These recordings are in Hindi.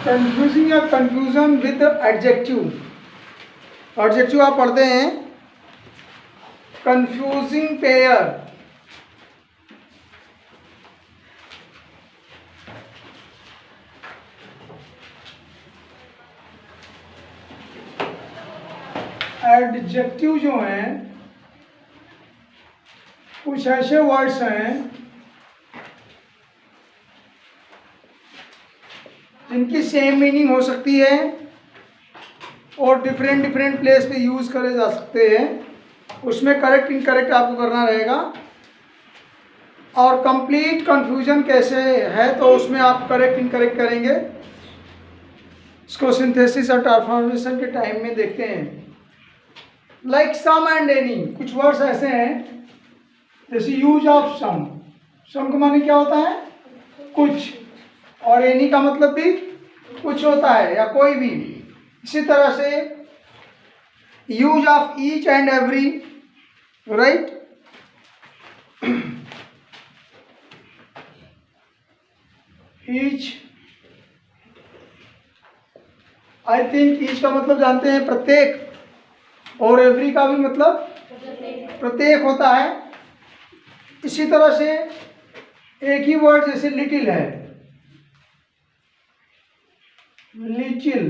कंफ्यूजिंग या कंफ्यूजन विद एडजेक्टिव। एडजेक्टिव आप पढ़ते हैं कंफ्यूजिंग पेयर, एडजेक्टिव जो हैं कुछ ऐसे वर्ड्स हैं जिनकी सेम मीनिंग हो सकती है और डिफरेंट डिफरेंट प्लेस पे यूज़ करे जा सकते हैं। उसमें करेक्ट इनकरेक्ट आपको करना रहेगा। और कंप्लीट कंफ्यूजन कैसे है तो उसमें आप करेक्ट इनकरेक्ट करेंगे। इसको सिंथेसिस और ट्रांसफॉर्मेशन के टाइम में देखते हैं। लाइक सम एंड एनी, कुछ वर्ड्स ऐसे हैं जैसे यूज ऑफ सम। सम का माने क्या होता है? कुछ। और एनी का मतलब भी कुछ होता है या कोई भी। इसी तरह से use of each and every, right. Each, I think each का मतलब जानते हैं प्रत्येक, और एवरी का भी मतलब प्रत्येक होता है। इसी तरह से एक ही वर्ड जैसे लिटिल है, लिटिल,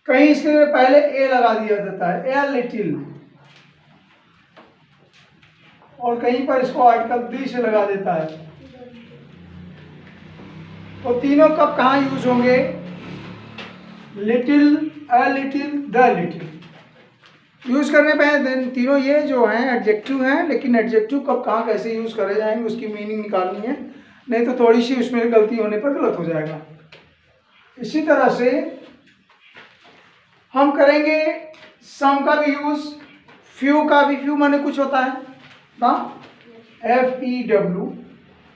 कहीं इसके पहले ए लगा दिया जाता है, ए लिटिल, और कहीं पर इसको आर्टिकल दी से लगा देता है। तो तीनों कब कहाँ यूज होंगे? Little, a little, the little use करने पे तीनों ये जो हैं एडजेक्टिव हैं, लेकिन एडजेक्टिव कब कहाँ कैसे यूज करे जाएंगे उसकी मीनिंग निकालनी है, नहीं तो थोड़ी सी उसमें गलती होने पर गलत हो जाएगा। इसी तरह से हम करेंगे सम का भी यूज, फ्यू का भी, फ्यू माने कुछ होता है ना, FEW,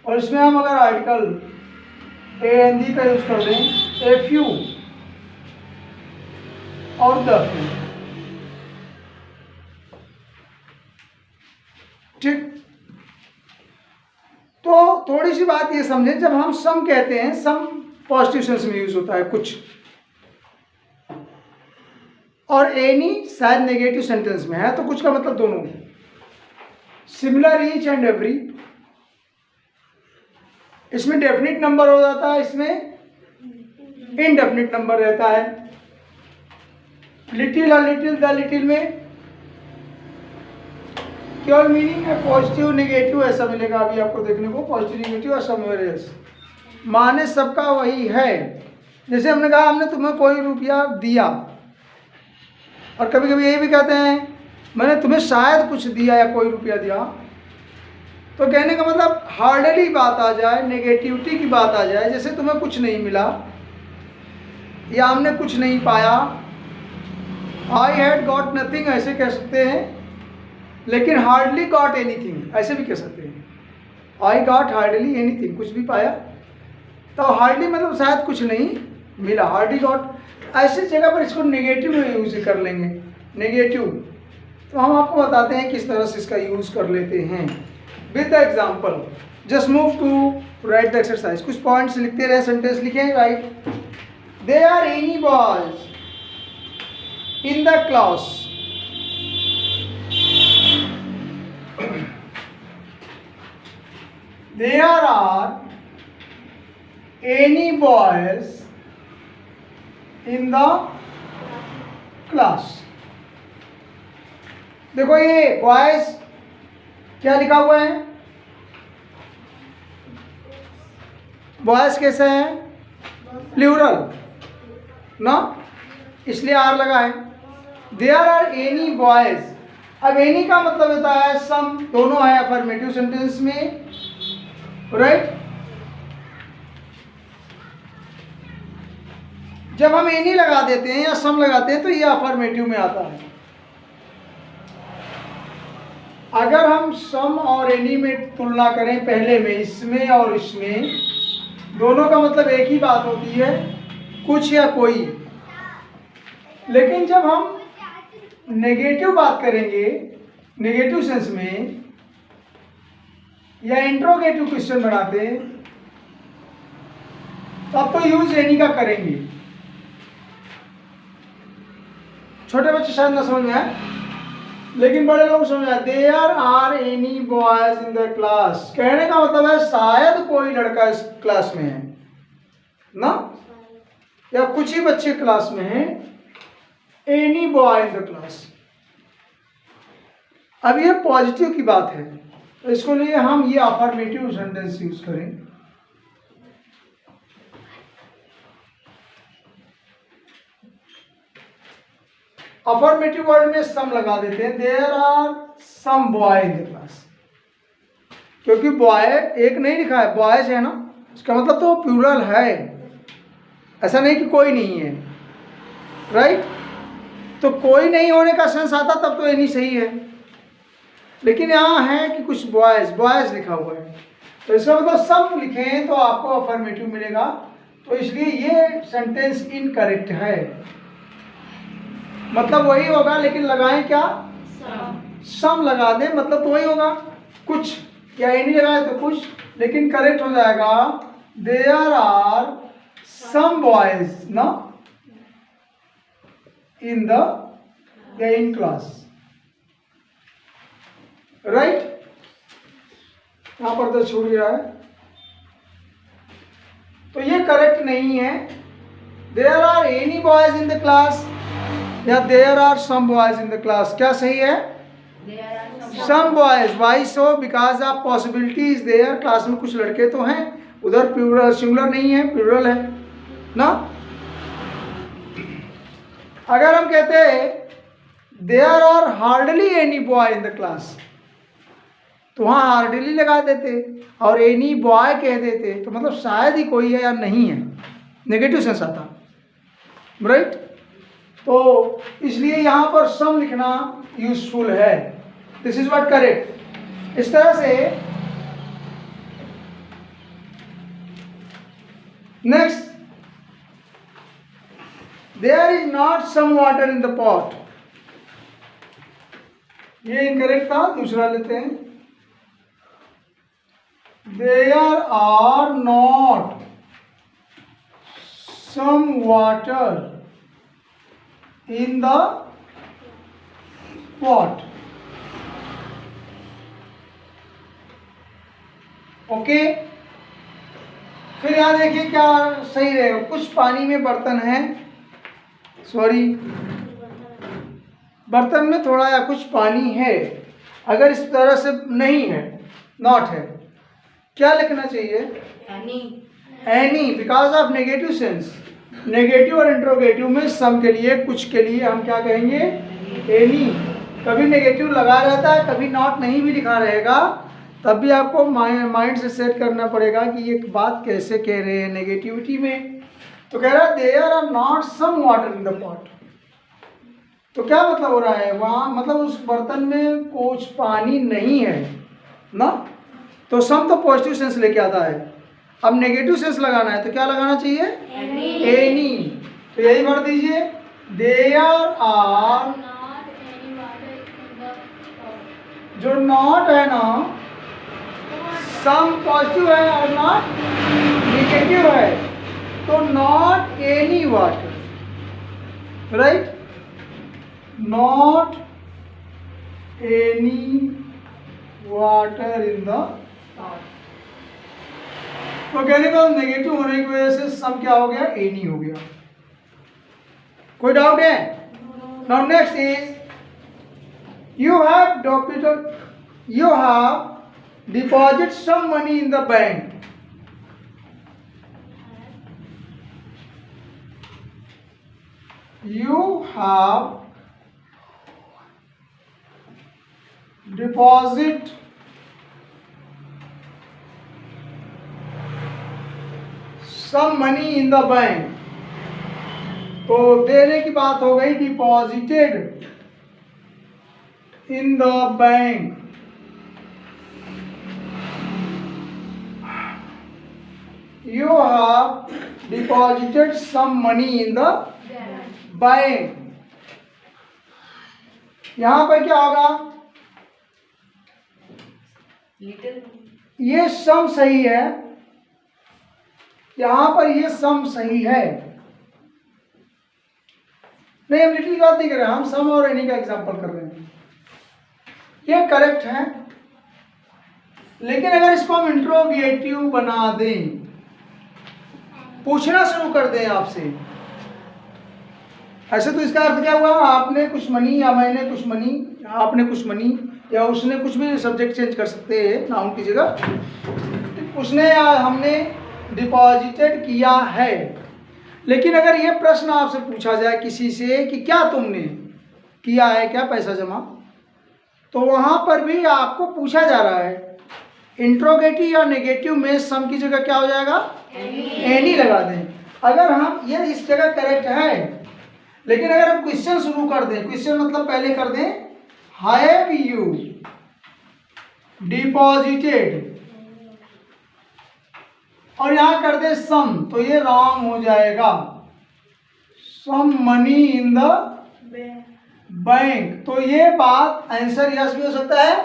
और इसमें हम अगर आर्टिकल AND का यूज कर दें, ए फ्यू और द फ्यू, ठीक। तो थोड़ी सी बात ये समझें, जब हम सम कहते हैं, सम पॉजिटिव सेंस में यूज होता है कुछ, और एनी शायद नेगेटिव सेंटेंस में है, तो कुछ का मतलब दोनों। सिमिलर, ईच एंड एवरी, इसमें डेफिनिट नंबर हो जाता है, इसमें इनडेफिनिट नंबर रहता है। लिटिल और लिटिल, द लिटिल में केवल मीनिंग है पॉजिटिव नेगेटिव ऐसा मिलेगा अभी आपको देखने को, पॉजिटिव नेगेटिव और समवेयर एल्स, माने सबका वही है। जैसे हमने कहा हमने तुम्हें कोई रुपया दिया, और कभी कभी यही भी कहते हैं मैंने तुम्हें शायद कुछ दिया या कोई रुपया दिया, तो कहने का मतलब हार्डली बात आ जाए, नेगेटिविटी की बात आ जाए, जैसे तुम्हें कुछ नहीं मिला या हमने कुछ नहीं पाया, आई हैड गॉट नथिंग ऐसे कह सकते हैं, लेकिन हार्डली गॉट एनीथिंग ऐसे भी कह सकते हैं। आई गॉट हार्डली एनीथिंग, कुछ भी पाया, तो हार्डली मतलब शायद कुछ नहीं मिला, हार्डली गॉट, ऐसी जगह पर इसको नेगेटिव में यूज कर लेंगे, नेगेटिव। तो हम आपको बताते हैं किस तरह से इसका यूज कर लेते हैं with the example. Just move to write the exercise, कुछ पॉइंट्स लिखते रहे, सेंटेंस लिखें, right. There are any boys in the class, there are any boys in the class। देखो ये बॉयज क्या लिखा हुआ है, बॉयज कैसे हैं? प्लूरल ना, इसलिए आर लगा है। देयर आर एनी बॉयज, अब एनी का मतलब होता है सम, दोनों है अफर्मेटिव सेंटेंस में, राइट। जब हम एनी लगा देते हैं या सम लगाते हैं तो ये अफर्मेटिव में आता है। अगर हम सम और एनी में तुलना करें पहले में, इसमें और इसमें, दोनों का मतलब एक ही बात होती है, कुछ या कोई। लेकिन जब हम नेगेटिव बात करेंगे, नेगेटिव सेंस में, या इंट्रोगेटिव क्वेश्चन बनाते हैं, तब तो यूज एनी का करेंगे। छोटे बच्चे शायद ना समझ में आए, लेकिन बड़े लोग समझ आए। There are any boys in the class, कहने का मतलब है शायद कोई लड़का इस क्लास में है ना, या कुछ ही बच्चे क्लास में हैं। Any boy in the class. अब ये पॉजिटिव की बात है, तो इसको लिए हम ये अफर्मेटिव सेंटेंस यूज करें। अफर्मेटिव वर्ड में सम लगा देते हैं। There are some boy in the class, क्योंकि बॉय एक नहीं लिखा है, बॉयज है ना, इसका मतलब तो प्लूरल है, ऐसा नहीं कि कोई नहीं है, राइट। तो कोई नहीं होने का सेंस आता तब तो एनी सही है, लेकिन यहाँ है कि कुछ बॉयज बॉयज लिखा हुआ है, तो इसका मतलब सम लिखें तो आपको अफर्मेटिव मिलेगा, तो इसलिए ये सेंटेंस इनकरेक्ट है। मतलब वही होगा, लेकिन लगाएं क्या, सम लगा दें, मतलब तो वही होगा कुछ, या एनी लगाए तो कुछ, लेकिन करेक्ट हो जाएगा देयर आर सम बॉयज ना इन द या इन क्लास, राइट। यहां पर तो छूट गया है, तो ये करेक्ट नहीं है। There are any boys in the class या there are some boys in the class, क्या सही है, some boys. Why so, because of possibility is there, class में कुछ लड़के तो हैं, उधर प्लूरल सिंगुलर नहीं है, प्लूरल है ना। अगर हम कहते हैं there are hardly any boy in the class, तो वहां हार्डली लगा देते और एनी बॉय कह देते, तो मतलब शायद ही कोई है या नहीं है, नेगेटिव सेंस आता, राइट। तो इसलिए यहां पर सम लिखना यूजफुल है। This is what correct. इस तरह से next, there is not some water in the pot, ये इनकरेक्ट था, दूसरा लेते हैं। There are not some water in the pot, okay. फिर यहां देखिए क्या सही रहेगा, कुछ पानी में बर्तन है, सॉरी बर्तन में थोड़ा या कुछ पानी है। अगर इस तरह से नहीं है, नॉट है, क्या लिखना चाहिए, any, because of negative sense. Negative और इंट्रोगेटिव में सम के लिए, कुछ के लिए हम क्या कहेंगे, एनी। कभी नेगेटिव लगा रहता है, कभी नॉट नहीं भी लिखा रहेगा, तब भी आपको माइंड से सेट करना पड़ेगा कि ये बात कैसे कह रहे हैं नेगेटिविटी में। तो कह रहा है there are not some water in the pot, तो क्या मतलब हो रहा है वहाँ, मतलब उस बर्तन में कुछ पानी नहीं है ना, तो सम तो पॉजिटिव सेंस लेके आता है। अब नेगेटिव सेंस लगाना है तो क्या लगाना चाहिए, एनी। तो यही भर दीजिए, देयर आर, जो नॉट है ना, सम पॉजिटिव है और नॉट नेगेटिव है, तो not any water, right, not any water in the pot. तो कहने का नेगेटिव होने की वजह से सम क्या हो गया, एनी हो गया। कोई डाउट है? Now next is you have deposited some money in the bank. You have deposit some money in the bank. तो देने की बात हो गई, deposited in the bank. You have deposited some money in the bank. यहां पर क्या होगा, ये सम सही है, यहाँ पर ये सम सही है। नहीं, हम लिटिल की बात नहीं कर रहे, हम सम और एनी का एग्जांपल कर रहे हैं। ये करेक्ट है, लेकिन अगर इसको हम इंट्रोगेटिव बना दें, पूछना शुरू कर दें आपसे, ऐसे तो इसका अर्थ क्या हुआ, आपने कुछ मनी या मैंने कुछ मनी, आपने कुछ मनी या उसने कुछ भी, सब्जेक्ट चेंज कर सकते हैं नाउन की जगह, उसने या हमने डिपॉजिटेड किया है। लेकिन अगर ये प्रश्न आपसे पूछा जाए किसी से कि क्या तुमने किया है क्या पैसा जमा, तो वहां पर भी आपको पूछा जा रहा है, इंट्रोगेटिव या नेगेटिव में सम की जगह क्या हो जाएगा, एनी लगा दें। अगर हम ये इस जगह करेक्ट है, लेकिन अगर हम क्वेश्चन शुरू कर दें, क्वेश्चन मतलब पहले कर दें हैव यू डिपॉजिटेड और यहां कर दे सम, तो ये रॉन्ग हो जाएगा। Some money in the bank, तो ये बात आंसर यस भी हो सकता है,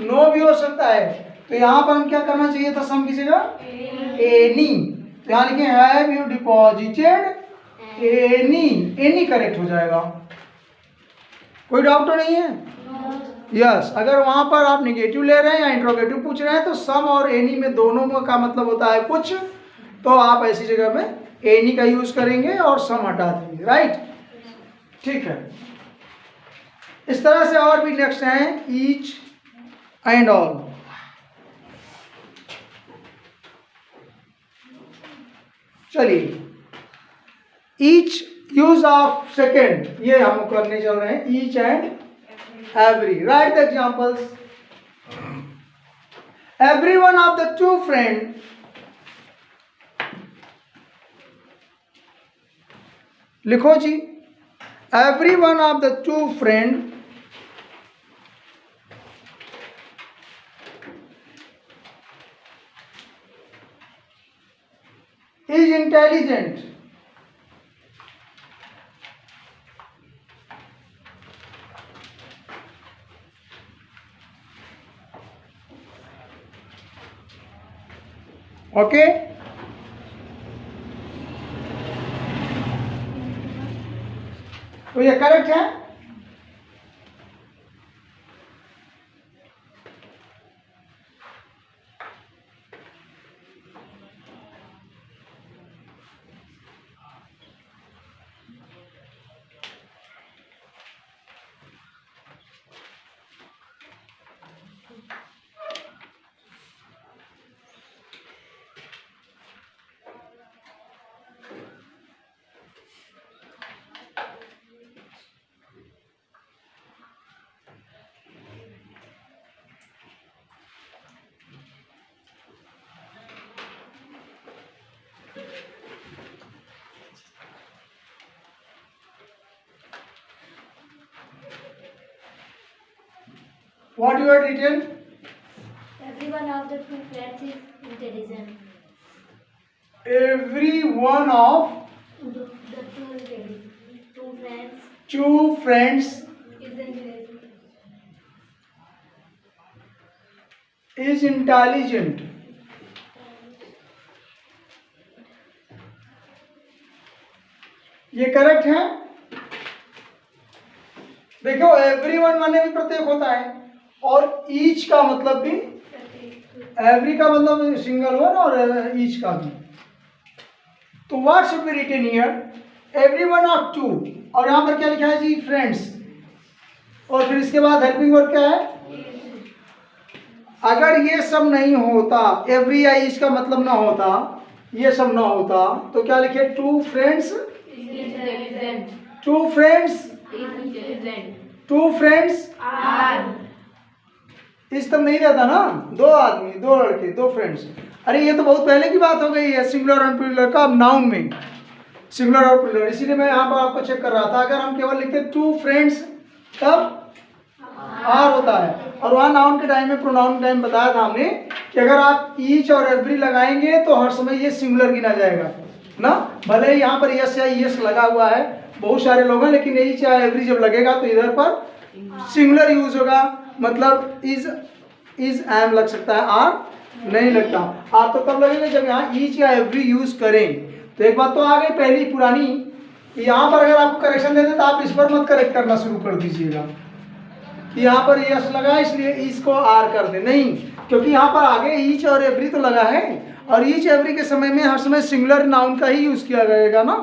नो भी हो सकता है। तो यहां पर हम क्या करना चाहिए था, सम की जगह एनी, तो यहां लिखे have you deposited any, any correct हो जाएगा। कोई डाउट तो नहीं है? यस। अगर वहां पर आप निगेटिव ले रहे हैं या इंट्रोगेटिव पूछ रहे हैं तो सम और एनी में दोनों का मतलब होता है कुछ, तो आप ऐसी जगह में एनी का यूज करेंगे और सम हटा देंगे, राइट? ठीक है। इस तरह से और भी नेक्स्ट हैं ईच एंड ऑल। चलिए, ईच यूज ऑफ सेकेंड, ये हम करने चल रहे हैं, each and every. Write the examples. Every one of the two friend लिखो जी, every one of the two friend is intelligent. Okay, तो ये करेक्ट है। What you have written? Every one of the two friends is intelligent. Every one of The two friends two friends is intelligent. is intelligent. ये करेक्ट है। देखो, एवरीवन माने भी प्रत्येक होता है और ईच का मतलब भी, एवरी का मतलब सिंगल वन और ईच का भी। तो what should be written here, everyone of two, और यहां पर क्या लिखा है जी, फ्रेंड्स, और फिर इसके बाद हेल्पिंग वर्ब क्या है। अगर ये सब नहीं होता, एवरी या ईच का मतलब ना होता, ये सब ना होता, तो क्या लिखे, two friends, two friends, two friends इस तब नहीं रहता ना, दो आदमी, दो लड़के, दो फ्रेंड्स। अरे ये तो बहुत पहले की बात हो गई है, सिंगुलर और प्लूरल का, अब नाउन में सिंगुलर और प्लूरल, इसीलिए मैं यहाँ पर आपको चेक कर रहा था। अगर हम केवल लिखते टू फ्रेंड्स तब आर होता है, और वहाँ नाउन के टाइम में, प्रोनाउन टाइम बताया था हमने कि अगर आप ईच और एवरी लगाएंगे तो हर समय ये सिंगुलर गिना जाएगा ना, भले ही यहाँ पर यस या यस लगा हुआ है, बहुत सारे लोग हैं, लेकिन ईच या एवरी जब लगेगा तो इधर पर सिंगुलर यूज होगा, मतलब इज एम लग सकता है, आर नहीं लगता। आप तो तब लगेगा जब यहाँ ईच या एवरी यूज करें। तो एक बात तो आ गई पहली पुरानी, यहाँ पर अगर आपको करेक्शन देते तो आप इस पर मत करेक्ट करना शुरू कर दीजिएगा कि यहाँ पर यस लगा इसलिए ईच को आर कर दे, नहीं, क्योंकि यहाँ पर आगे ईच और एवरी तो लगा है, और ईच एवरी के समय में हर समय सिंगुलर नाउन का ही यूज किया जाएगा ना,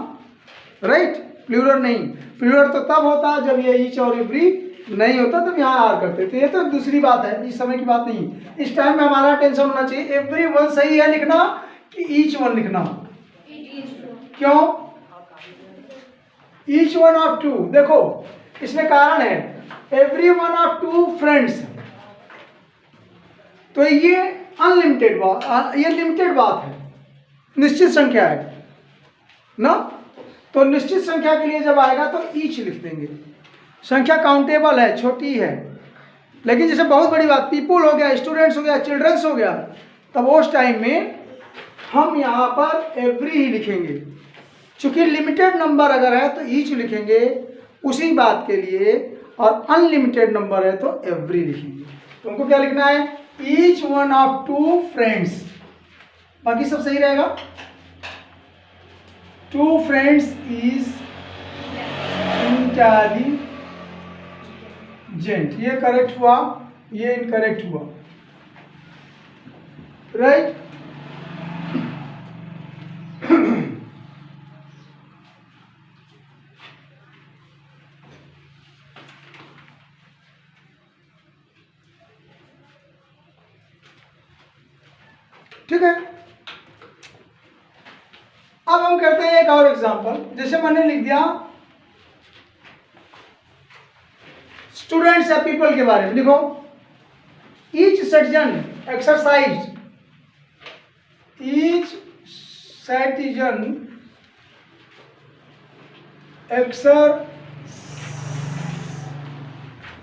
राइट, प्लूरल नहीं। प्लूरल तो तब होता जब ये ईच और एवरी नहीं होता, तब यहाँ आर करते। तो ये तो दूसरी बात है, इस समय की बात नहीं। इस टाइम में हमारा टेंशन होना चाहिए एवरी वन सही है लिखना कि ईच वन लिखना। क्यों ईच वन ऑफ टू? देखो इसमें कारण है, every one of two friends, तो ये अनलिमिटेड बात, ये लिमिटेड बात है, निश्चित संख्या है ना। तो निश्चित संख्या के लिए जब आएगा तो ईच लिख देंगे। संख्या काउंटेबल है, छोटी है, लेकिन जैसे बहुत बड़ी बात पीपुल हो गया, स्टूडेंट्स हो गया, चिल्ड्रंस हो गया, तब उस टाइम में हम यहाँ पर एवरी ही लिखेंगे। चूंकि लिमिटेड नंबर अगर है तो ईच लिखेंगे उसी बात के लिए, और अनलिमिटेड नंबर है तो एवरी लिखेंगे। तो उनको क्या लिखना है? Each one of two friends, बाकी सब सही रहेगा। टू फ्रेंड्स इज इंटेलिजेंट, ये करेक्ट हुआ, ये इनकरेक्ट हुआ, राइट। ठीक है, अब हम करते हैं एक और एग्जांपल। जैसे मैंने लिख दिया स्टूडेंट्स या पीपल के बारे में, लिखो each citizen exercise, each citizen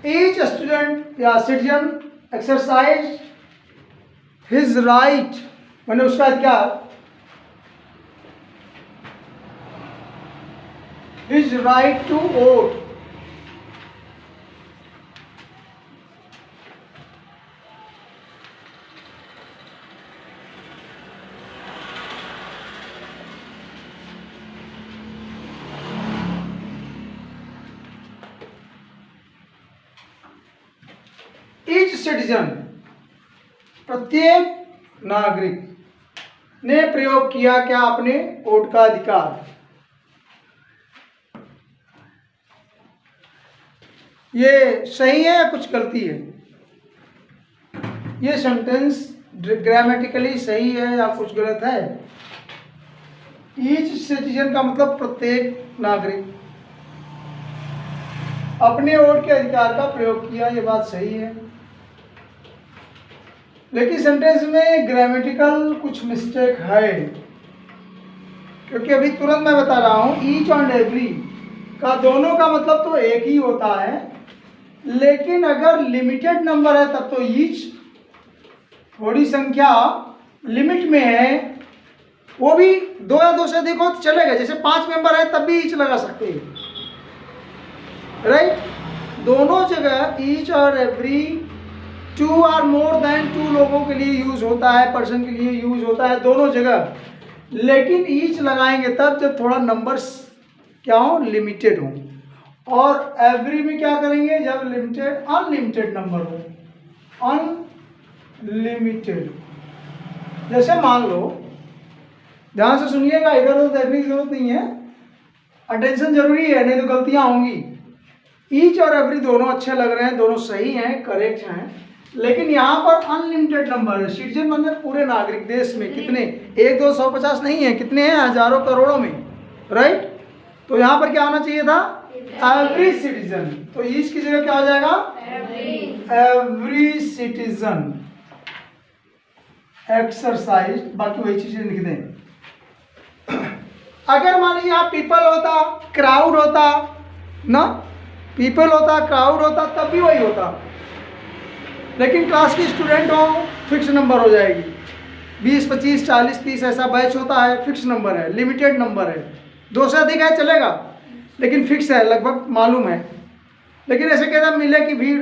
each student या सिटीजन एक्सरसाइज हिज राइट, मैंने उसका अधिकार, his right to vote, each citizen, प्रत्येक नागरिक ने प्रयोग किया क्या? अपने वोट का अधिकार। ये सही है या कुछ गलती है? ये सेंटेंस ग्रामेटिकली सही है या कुछ गलत है? ईच सिटीजन का मतलब प्रत्येक नागरिक अपने वोट के अधिकार का प्रयोग किया, ये बात सही है। लेकिन सेंटेंस में ग्रामेटिकल कुछ मिस्टेक है, क्योंकि अभी तुरंत मैं बता रहा हूँ ईच एंड एवरी का दोनों का मतलब तो एक ही होता है, लेकिन अगर लिमिटेड नंबर है तब तो ईच, थोड़ी संख्या लिमिट में है, वो भी दो या दो से अधिक हो तो चलेगा। जैसे 5 मेंबर है तब भी ईच लगा सकते हैं, राइट। दोनों जगह ईच और एवरी 2 और मोर देन 2 लोगों के लिए यूज होता है, पर्सन के लिए यूज होता है दोनों जगह। लेकिन ईच लगाएंगे तब जब थोड़ा नंबर्स क्या हो, लिमिटेड हो, और एवरी में क्या करेंगे जब लिमिटेड अनलिमिटेड नंबर हो, अनलिमिटेड। जैसे मान लो, ध्यान से सुनिएगा, इधर उधर देखने की जरूरत नहीं है, अटेंशन जरूरी है, नहीं तो गलतियां होंगी। ईच और एवरी दोनों अच्छे लग रहे हैं, दोनों सही हैं, करेक्ट हैं, लेकिन यहाँ पर अनलिमिटेड नंबर है। सिटीजन मतलब पूरे नागरिक, देश में कितने, 1 2 150 नहीं है, कितने हैं, हजारों करोड़ों में, राइट। तो यहाँ पर क्या होना चाहिए था? Every citizen. तो ईच की जगह क्या हो जाएगा? एवरी सिटीजन एक्सरसाइज, बाकी वही चीजें लिख दें। अगर मान लीजिए यहाँ पीपल होता, क्राउड होता ना, पीपल होता, क्राउड होता, तब भी वही होता। लेकिन क्लास की स्टूडेंट हो, फिक्स नंबर हो जाएगी, 20 25 40 30 ऐसा बैच होता है, फिक्स नंबर है, लिमिटेड नंबर है, 2 से अधिक है चलेगा, लेकिन फिक्स है, लगभग मालूम है। लेकिन ऐसे कहता मिले की भीड़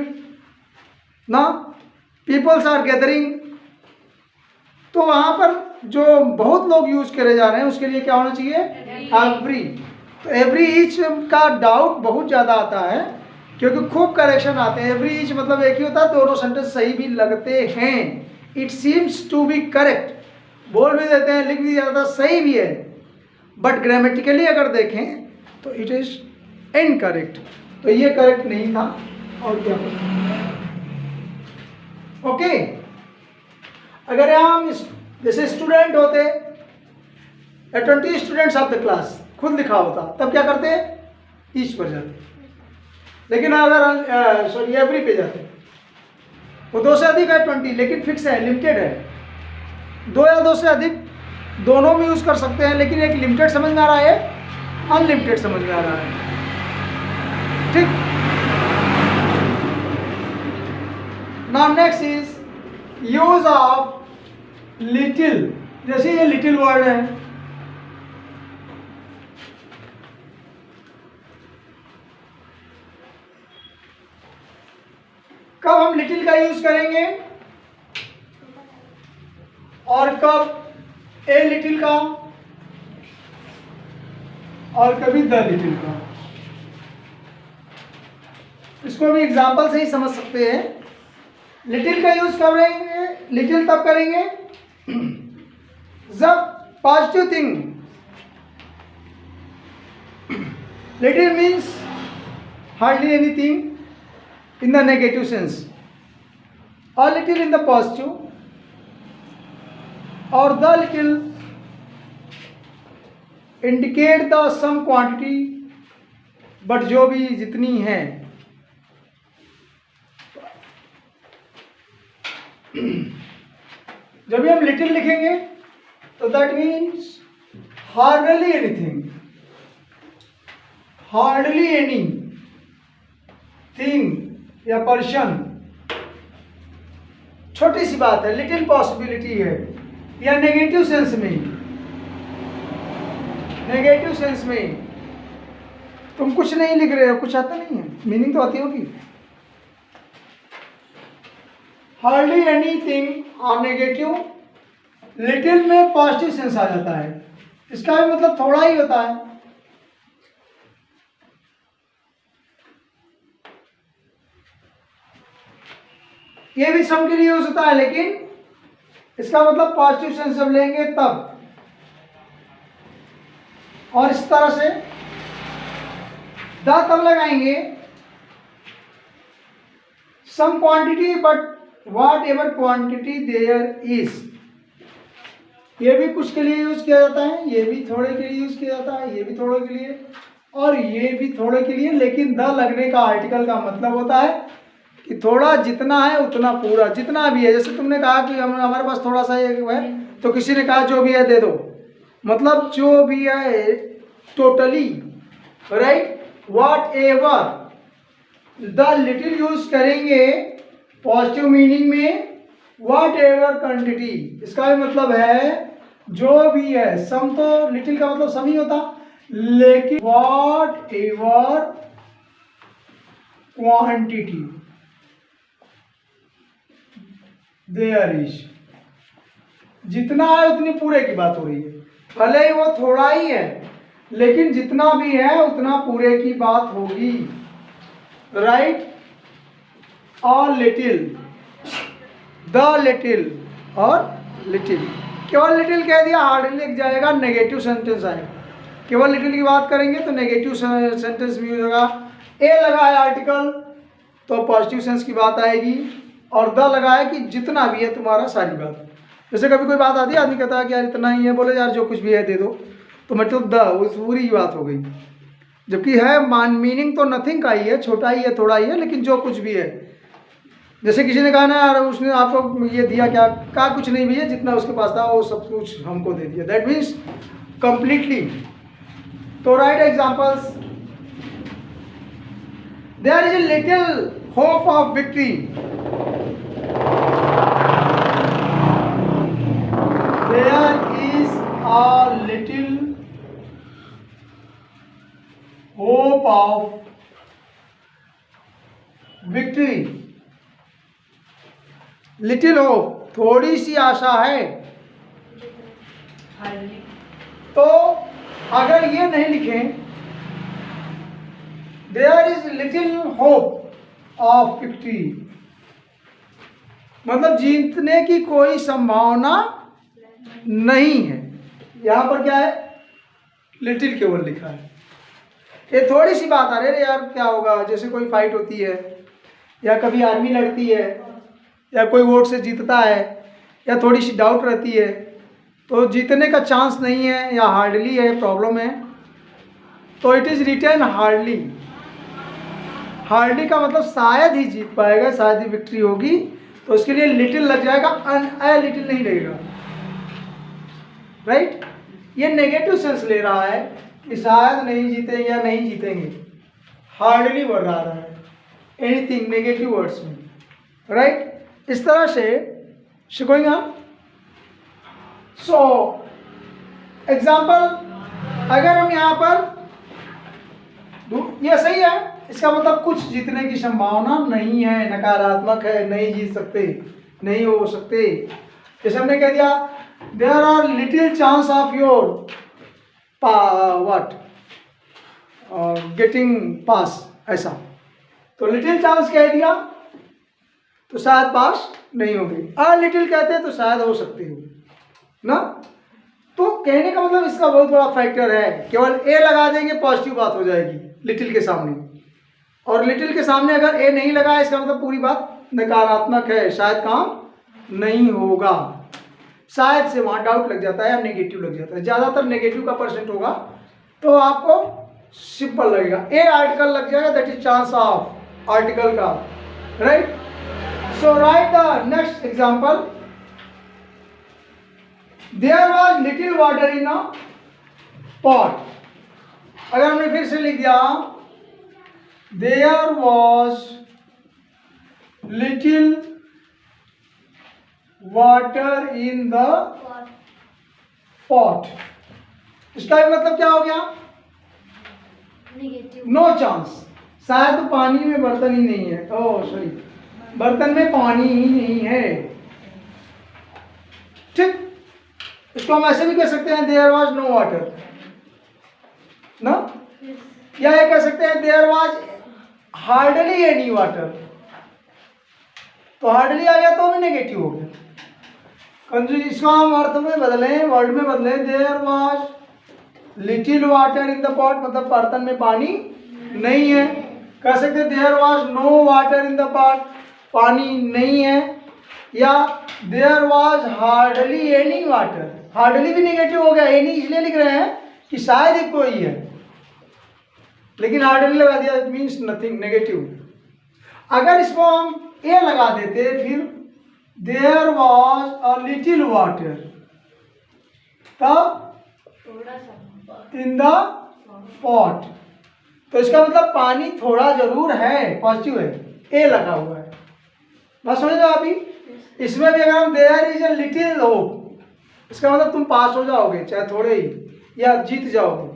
ना, पीपल्स आर गैदरिंग तो वहाँ पर जो बहुत लोग यूज करे जा रहे हैं उसके लिए क्या होना चाहिए? एवरी। तो एवरी ईच का डाउट बहुत ज़्यादा आता है क्योंकि खूब करेक्शन आते हैं। एवरी ईच मतलब एक ही होता है, दोनों सेंटेंस सही भी लगते हैं। It seems to be correct, बोल भी देते हैं, लिख भी जाता, सही भी है, बट ग्रामेटिकली अगर देखें तो इट इज इनकरेक्ट। तो ये करेक्ट नहीं था और क्या ओके। अगर हम जैसे स्टूडेंट होते 20 स्टूडेंट्स ऑफ द क्लास, खुद लिखा होता, तब क्या करते? ईच पर जाते। लेकिन अगर सॉरी एवरी पे जाते, वो 2 से अधिक है 20, लेकिन फिक्स है, लिमिटेड है। 2 या 2 से अधिक दोनों में यूज कर सकते हैं, लेकिन एक लिमिटेड समझ में आ रहा है, अनलिमिटेड समझ में आ रहा है। ठीक। Now next is use of little. जैसे ये लिटिल वर्ड है, कब हम लिटिल का यूज करेंगे और कब ए लिटिल का और कभी द लिटिल का। इसको भी एग्जाम्पल से ही समझ सकते हैं। लिटिल का यूज कब करेंगे? लिटिल तब करेंगे जब positive thing, little means hardly anything in the negative sense, or little in the positive, or the little indicate the some quantity, but जो भी जितनी है। जब भी हम लिटिल लिखेंगे तो that means hardly anything, hardly any thing या पर्सन, छोटी सी बात है, लिटिल पॉसिबिलिटी है। या नेगेटिव सेंस में, नेगेटिव सेंस में तुम कुछ नहीं लिख रहे हो, कुछ आता नहीं है, मीनिंग तो आती होगी। हार्डली एनीथिंग और नेगेटिव, लिटिल में पॉजिटिव सेंस आ जाता है, इसका भी मतलब थोड़ा ही होता है। ये भी सम के लिए यूज होता है, लेकिन इसका मतलब पॉजिटिव सेंस जब लेंगे तब। और इस तरह से द तब लगाएंगे some quantity but whatever quantity there is. ये भी कुछ के लिए यूज किया जाता है, ये भी थोड़े के लिए यूज किया जाता है, ये भी थोड़े के लिए और ये भी थोड़े के लिए। लेकिन द लगने का आर्टिकल का मतलब होता है कि थोड़ा जितना है उतना पूरा, जितना भी है। जैसे तुमने कहा कि हमारे पास थोड़ा सा ये है, तो किसी ने कहा जो भी है दे दो, मतलब जो भी है totally, right. What ever, the little use करेंगे पॉजिटिव मीनिंग में, व्हाट एवर क्वांटिटी, इसका भी मतलब है जो भी है। सम तो लिटिल का मतलब सम ही होता, लेकिन whatever quantity there is, जितना है उतनी पूरे की बात हो रही है। भले ही वो थोड़ा ही है, लेकिन जितना भी है उतना पूरे की बात होगी, राइट। और लिटिल, द लिटिल और लिटिल, केवल लिटिल कह दिया हार्डली लिख जाएगा, नेगेटिव सेंटेंस आएगा। केवल लिटिल की बात करेंगे तो नेगेटिव सेंटेंस भी यूज होगा। ए लगा है आर्टिकल तो पॉजिटिव सेंस की बात आएगी, और द लगा है कि जितना भी है तुम्हारा सारी बात। जैसे कभी कोई बात आती है, आदमी कहता है कि यार इतना ही है, बोले यार जो कुछ भी है दे दो, तो मतलब द उस पूरी की बात हो गई। जबकि है मीनिंग तो नथिंग का ही है, छोटा ही है, थोड़ा ही है, लेकिन जो कुछ भी है। जैसे किसी ने कहा ना यार उसने आपको ये दिया, क्या कहा? कुछ नहीं भैया, जितना उसके पास था वो सब कुछ हमको दे दिया, दैट मीन्स कंप्लीटली। तो write examples, there is a little hope of victory, देयर इज a little hope of victory। Little hope, थोड़ी सी आशा है, हार्डली। तो अगर ये नहीं लिखें there is little hope of victory, मतलब जीतने की कोई संभावना नहीं है। यहां पर क्या है, लिटिल केवल लिखा है। ये थोड़ी सी बात आ रही है यार, क्या होगा, जैसे कोई फाइट होती है या कभी आर्मी लड़ती है या कोई वोट से जीतता है या थोड़ी सी डाउट रहती है, तो जीतने का चांस नहीं है या हार्डली है, प्रॉब्लम है, तो it is return hardly. Hardly का मतलब शायद ही जीत पाएगा, शायद ही विक्ट्री होगी, तो उसके लिए लिटिल लग जाएगा, अ लिटिल नहीं लगेगा। राइट, ये नेगेटिव सेंस ले रहा है कि शायद नहीं जीतेंगे या नहीं जीतेंगे, हार्डली बढ़ रहा है एनीथिंग नेगेटिव वर्ड्स में। राइट, इस तरह से शिकोएंगे। सो एग्जाम्पल, अगर हम यहाँ पर, यह सही है, इसका मतलब कुछ जीतने की संभावना नहीं है, नकारात्मक है, नहीं जीत सकते, नहीं हो सकते। जैसे हमने कह दिया there are little chance of your what getting pass, ऐसा, तो लिटिल चांस कह दिया तो शायद पास नहीं होगी, अ लिटिल कहते हैं तो शायद हो सकती हो ना। तो कहने का मतलब इसका बहुत बड़ा फैक्टर है, केवल ए लगा देंगे पॉजिटिव बात हो जाएगी लिटिल के सामने, और लिटिल के सामने अगर ए नहीं लगा इसका मतलब पूरी बात नकारात्मक है, शायद काम नहीं होगा। शायद से वहाँ डाउट लग जाता है या नेगेटिव लग जाता है, ज़्यादातर नेगेटिव का परसेंट होगा, तो आपको सिंपल लगेगा। ए आर्टिकल लग जाएगा, that is chance of article का। Right, so write the next example, there was little water in a pot. अगर हमने फिर से लिख दिया there was little water in the pot, इसका मतलब क्या हो गया, नेगेटिव। नो चांस, शायद तो पानी में बर्तन ही नहीं है, ओह सॉरी, बर्तन में पानी ही नहीं है। ठीक, इसको हम ऐसे भी कह सकते हैं देयर वाज नो वाटर ना, या ये कह सकते हैं there was hardly any water, तो हार्डली आ गया तो भी नेगेटिव हो गया। इसको हम अर्थ में बदलें, वर्ड में बदलें, there was little water in the pot, मतलब बर्तन में पानी नहीं है। कह सकते there was no water in the pot, पानी नहीं है, या there was hardly any water, hardly भी नेगेटिव हो गया, एनी इसलिए लिख रहे हैं कि शायद ही कोई है, लेकिन हार्डली लगा दिया, इट मीन्स नथिंग, नेगेटिव। अगर इसको हम ए लगा देते, फिर there was a little water, तब थोड़ा सा इन द पॉट, तो इसका मतलब पानी थोड़ा जरूर है, पॉजिटिव है, ए लगा हुआ है। बात समझ लो अभी, इसमें भी अगर हम there is a little hope, इसका मतलब तुम पास हो जाओगे चाहे थोड़े ही, या जीत जाओगे।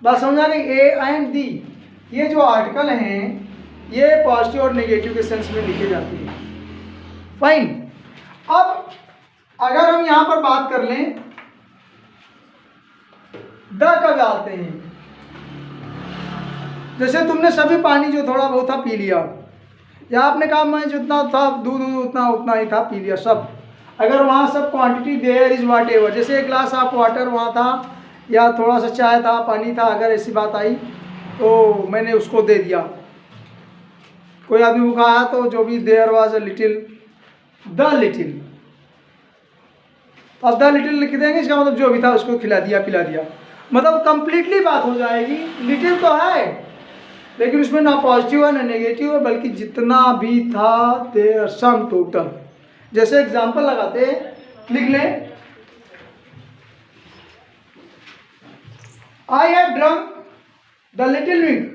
बात समझा नहीं, ए एंड दी, ये जो आर्टिकल हैं ये पॉजिटिव और नेगेटिव के सेंस में लिखे जाते हैं। फाइन, अब अगर हम यहां पर बात कर लें द कब आते हैं, जैसे तुमने सभी पानी जो थोड़ा बहुत था पी लिया, या आपने कहा मैं जितना था दूध उतना उतना ही था पी लिया सब, अगर वहाँ सब quantity there is whatever, जैसे एक ग्लास ऑफ वाटर वहाँ था या थोड़ा सा चाय था, पानी था, अगर ऐसी बात आई तो मैंने उसको दे दिया। कोई आदमी भूखा आया तो जो भी there was a little, the little, अब द लिटिल लिख देंगे, इसका मतलब जो भी था उसको खिला दिया पिला दिया, मतलब कंप्लीटली बात हो जाएगी। लिटिल तो है लेकिन उसमें ना पॉजिटिव है ना नेगेटिव है, बल्कि जितना भी था देयर सम टोटल। जैसे एग्जांपल लगाते लिख लें, आई have drunk the little milk,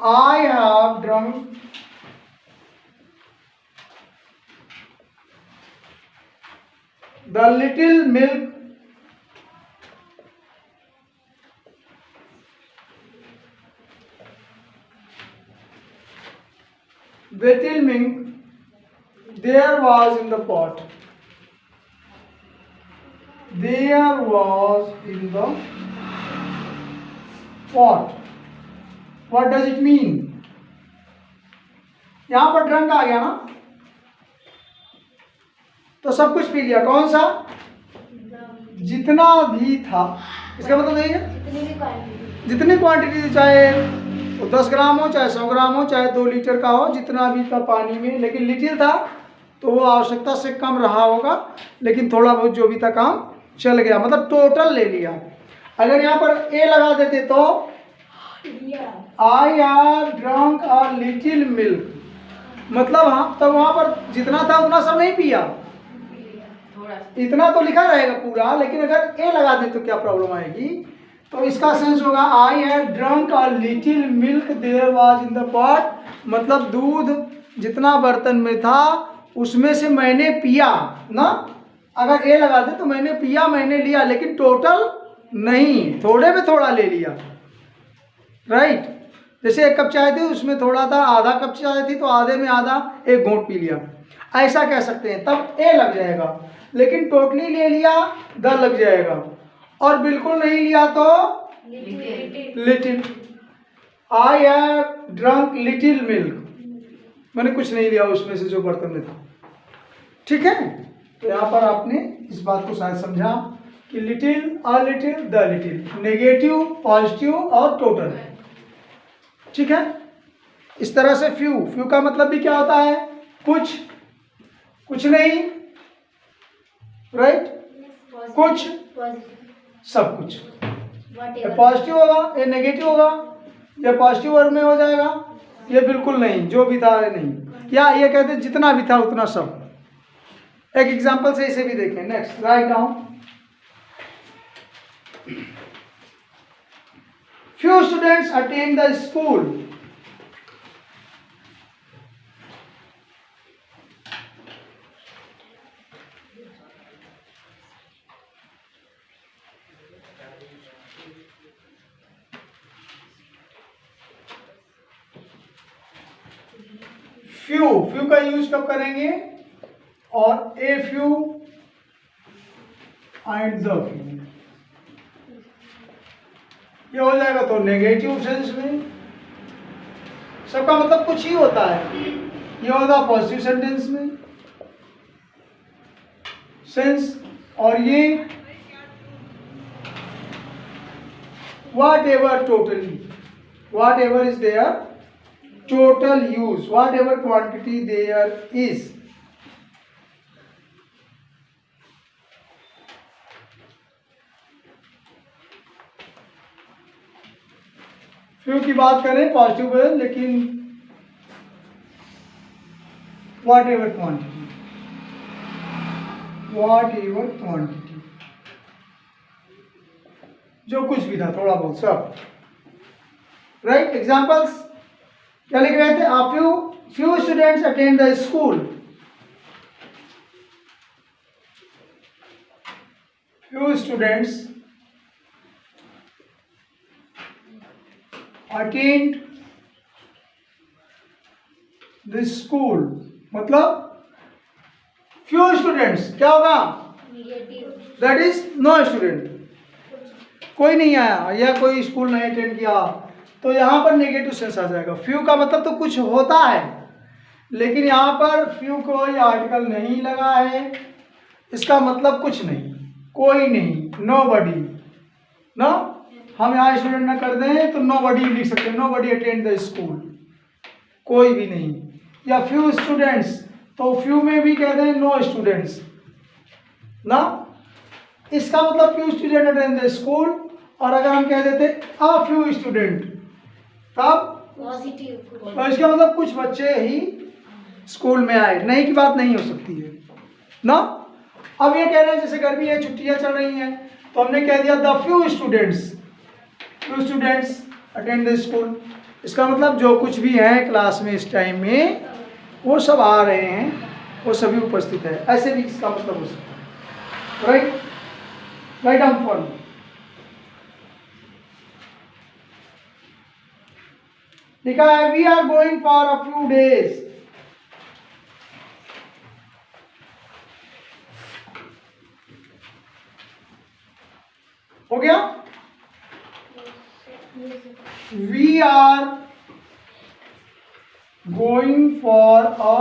I have drunk the little milk little milk there was in the pot। there was in the pot. What does it mean? यहां पर ड्रंक आ गया ना, तो सब कुछ पी लिया। कौन सा? जितना भी था। इसका मतलब यही है जितनी भी क्वांटिटी, जितनी क्वांटिटी थी, चाहे वो 10 ग्राम हो, चाहे 100 ग्राम हो, चाहे 2 लीटर का हो, जितना भी था पानी में, लेकिन लिटिल था तो वो आवश्यकता से कम रहा होगा, लेकिन थोड़ा बहुत जो भी था काम चल गया, मतलब टोटल ले लिया। अगर यहाँ पर ए लगा देते तो I R drunk a little milk, मतलब हाँ, तब वहाँ पर जितना था उतना सब नहीं पिया, इतना तो लिखा रहेगा पूरा, लेकिन अगर ए लगा दे तो क्या प्रॉब्लम आएगी? तो इसका सेंस होगा I have drunk a little milk there was in the pot, मतलब दूध जितना बर्तन में था उसमें से मैंने पिया ना। अगर ए लगा दे तो मैंने पिया, मैंने लिया, लेकिन टोटल नहीं, थोड़े में थोड़ा ले लिया, राइट। जैसे 1 कप चाय थी, उसमें थोड़ा था, आधा कप चाय थी तो आधे में आधा 1 घूंट पी लिया, ऐसा कह सकते हैं, तब ए लग जाएगा। लेकिन टोटली ले लिया द लग जाएगा, और बिल्कुल नहीं लिया तो little. I have drunk little milk, मैंने कुछ नहीं लिया उसमें से जो बर्तन में था। ठीक है, तो यहाँ पर आपने इस बात को शायद समझा कि little, a little, the little, negative, positive और टोटल। ठीक है, इस तरह से फ्यू, फ्यू का मतलब भी क्या होता है? कुछ, कुछ नहीं, राइट, कुछ, सब कुछ। ये पॉजिटिव होगा, ये नेगेटिव होगा, ये पॉजिटिव वर्ग में हो जाएगा, ये बिल्कुल नहीं, जो भी था नहीं, या ये कहते हैं जितना भी था उतना सब। एक एग्जांपल से इसे भी देखें। Next, write down. Few students attend the school. Few, few का यूज कब करेंगे? और a few and the few, ये हो जाएगा तो नेगेटिव सेंस में, सबका मतलब कुछ ही होता है। ये होगा पॉजिटिव सेंटेंस में सेंस, और ये whatever totally, whatever is there, total use, whatever quantity there is। Few की बात करें पॉजिटिव है, लेकिन whatever quantity, whatever quantity, जो कुछ भी था, थोड़ा बहुत सब, राइट। एग्जांपल्स क्या लिख रहे थे? Few students attend the school, few students attend the school, मतलब फ्यू स्टूडेंट्स क्या होगा? दैट इज नो स्टूडेंट, कोई नहीं आया या कोई स्कूल नहीं अटेंड किया, तो यहाँ पर नेगेटिव सेंस आ जाएगा। फ्यू का मतलब तो कुछ होता है, लेकिन यहाँ पर फ्यू कोई आर्टिकल नहीं लगा है, इसका मतलब कुछ नहीं, कोई नहीं, नोबडी ना। हम यहाँ स्टूडेंट ना कर दें तो नोबडी लिख सकते हैं, नोबडी अटेंड द स्कूल, कोई भी नहीं। या फ्यू स्टूडेंट्स, तो फ्यू में भी कहते हैं नो स्टूडेंट्स ना, इसका मतलब few student attend the school. और अगर हम कह देते अ फ्यू स्टूडेंट, तब पॉजिटिव, तो इसका मतलब कुछ बच्चे ही स्कूल में आए, नहीं की बात नहीं हो सकती है ना। अब ये कह रहे हैं जैसे गर्मी है, छुट्टियां चल रही हैं, तो हमने कह दिया the few students attend the school, इसका मतलब जो कुछ भी है क्लास में इस टाइम में वो सब आ रहे हैं, वो सभी उपस्थित है, ऐसे भी इसका मतलब हो सकता है, राइट। राइट डाउन फॉर लिखा है we are going for a few days, हो गया? Yes, sir. We are going for a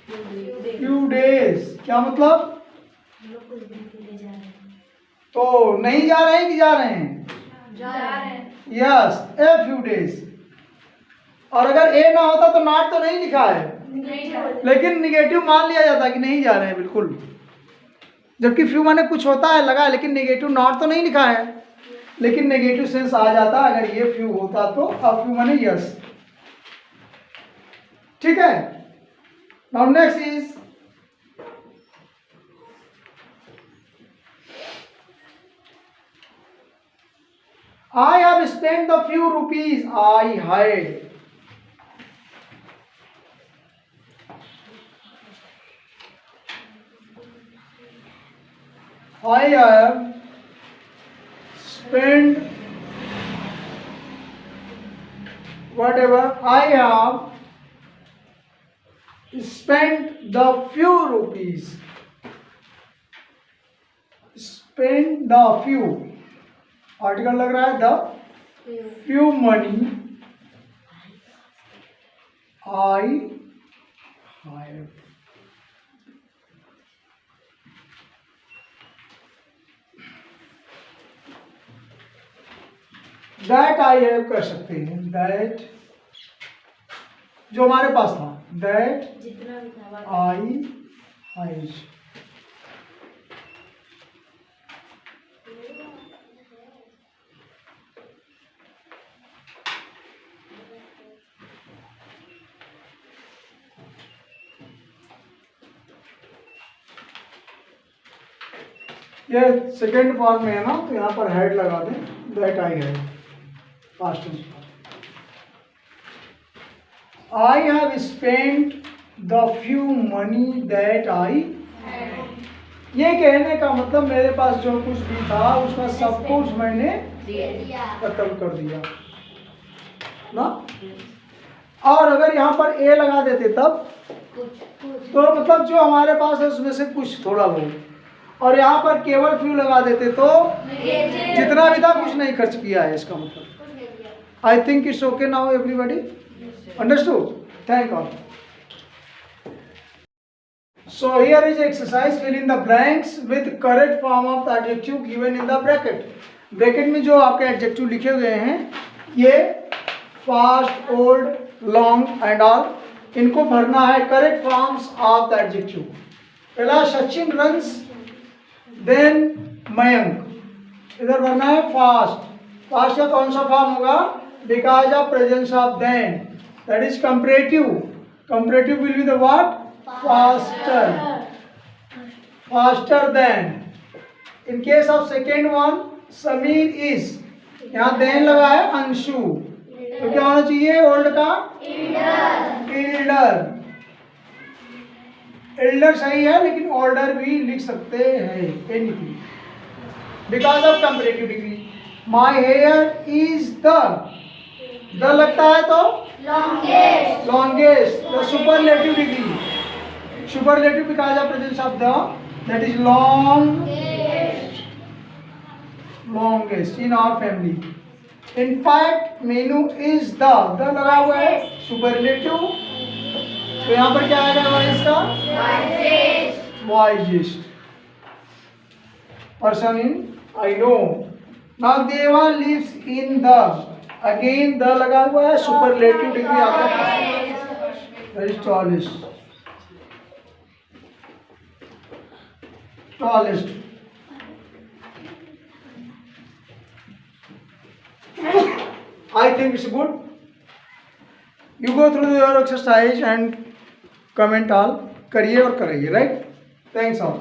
few days. क्या मतलब? हम लोग कुछ दिन के लिए जा रहे हैं। तो नहीं जा रहे हैं कि जा रहे हैं? जा रहे हैं। Yes, a few days. और अगर ए ना होता तो नॉट तो नहीं लिखा है, नहीं जा रहे। लेकिन निगेटिव मान लिया जाता कि नहीं जा रहे हैं बिल्कुल। जबकि फ्यू माने कुछ होता है लगा है, लेकिन नेगेटिव नॉट तो नहीं लिखा है, लेकिन नेगेटिव सेंस आ जाता अगर ये फ्यू होता तो। अब फ्यू माने यस। ठीक है। Now next is I have spent the few rupees I had. I have spent whatever I have spent the few rupees. Spend the few. Article लग रहा है the few money I have. That I have कर सकते हैं। दैट जो हमारे पास था, दैट जितना भी था आई हैव। ये सेकेंड फॉर्म में है ना, तो यहाँ पर हेड लगा दें, that I have past tense. I have spent the few money that I. ये कहने का मतलब मेरे पास जो कुछ भी था उसका सब कुछ मैंने खत्म कर दिया ना। और अगर यहाँ पर ए लगा देते तब तो मतलब जो हमारे पास है उसमें से कुछ थोड़ा बहुत, और यहाँ पर केवल फ्यू लगा देते तो जितना भी था कुछ नहीं खर्च किया है इसका मतलब। I think it's okay now everybody understood. Thank God. So here is exercise, fill in the blanks with correct form of the adjective given in the bracket. Bracket में जो आपके एडजेक्टिव लिखे हुए हैं ये fast, old, long and all, इनको भरना है correct forms of the adjective. पहला सचिन रन्स, देन मयंक। इधर भरना है फास्ट। फास्ट का कौन सा फॉर्म होगा? Because of presence of then, that is comparative. Comparative will be the what? faster, faster than. In case of second one, Sameer is, यहाँ देन लगा है अंशु, तो क्या होना चाहिए? ओल्ड का एल्डर। एल्डर सही है, लेकिन ओल्डर भी लिख सकते हैं, anything, because of comparative degree. My here is the लगता है तो longest, longest, the superlative degree, superlative because of presence of the, that is longest in our family. In fact menu is the लगा हुआ है superlative, तो यहाँ पर क्या आएगा इसका? wisest person in I know. Now Deva lives in the, again the लगा हुआ है, superlative degree आता है, that is tallest, tallest. I think it's good. You go through your exercise and comment all, करिए और कराइए, right? Thanks all.